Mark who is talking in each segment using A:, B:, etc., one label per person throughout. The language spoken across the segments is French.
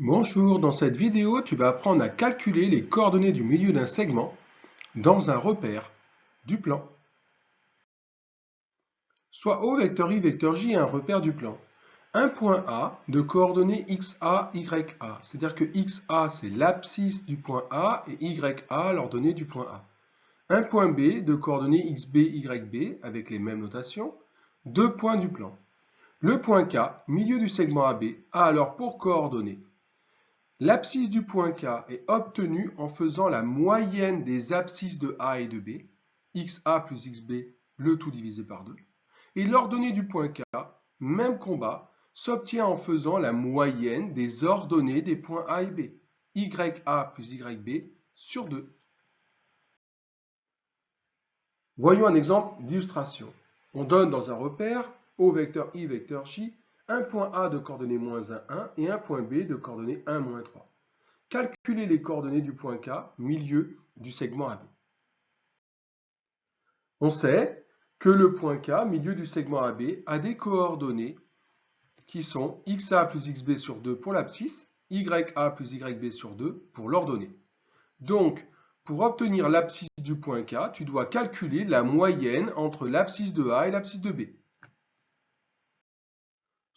A: Bonjour, dans cette vidéo, tu vas apprendre à calculer les coordonnées du milieu d'un segment dans un repère du plan. Soit O vecteur I vecteur J est un repère du plan. Un point A de coordonnées XA, YA, c'est-à-dire que XA c'est l'abscisse du point A et YA l'ordonnée du point A. Un point B de coordonnées XB, YB avec les mêmes notations, deux points du plan. Le point K, milieu du segment AB, a alors pour coordonnées l'abscisse du point K est obtenue en faisant la moyenne des abscisses de A et de B, XA plus XB, le tout divisé par 2. Et l'ordonnée du point K, même combat, s'obtient en faisant la moyenne des ordonnées des points A et B, YA plus YB sur 2. Voyons un exemple d'illustration. On donne dans un repère, O vecteur I vecteur J, un point A de coordonnées moins 1, 1 et un point B de coordonnées 1, moins 3. Calculer les coordonnées du point K, milieu du segment AB. On sait que le point K, milieu du segment AB, a des coordonnées qui sont XA plus XB sur 2 pour l'abscisse, YA plus YB sur 2 pour l'ordonnée. Donc, pour obtenir l'abscisse du point K, tu dois calculer la moyenne entre l'abscisse de A et l'abscisse de B.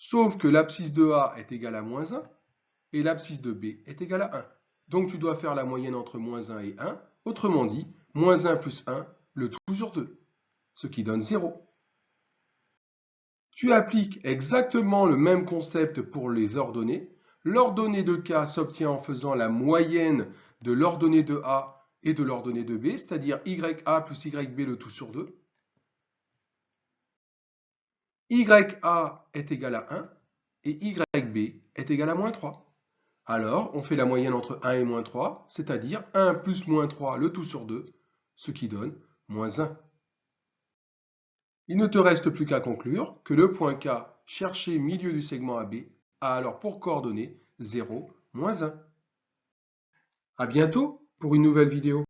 A: Sauf que l'abscisse de A est égale à moins 1 et l'abscisse de B est égale à 1. Donc tu dois faire la moyenne entre moins 1 et 1, autrement dit, moins 1 plus 1, le tout sur 2, ce qui donne 0. Tu appliques exactement le même concept pour les ordonnées. L'ordonnée de K s'obtient en faisant la moyenne de l'ordonnée de A et de l'ordonnée de B, c'est-à-dire YA plus YB le tout sur 2. YA est égal à 1 et YB est égal à moins 3. Alors, on fait la moyenne entre 1 et moins 3, c'est-à-dire 1 plus moins 3 le tout sur 2, ce qui donne moins 1. Il ne te reste plus qu'à conclure que le point K cherché milieu du segment AB a alors pour coordonnées 0, moins 1. À bientôt pour une nouvelle vidéo.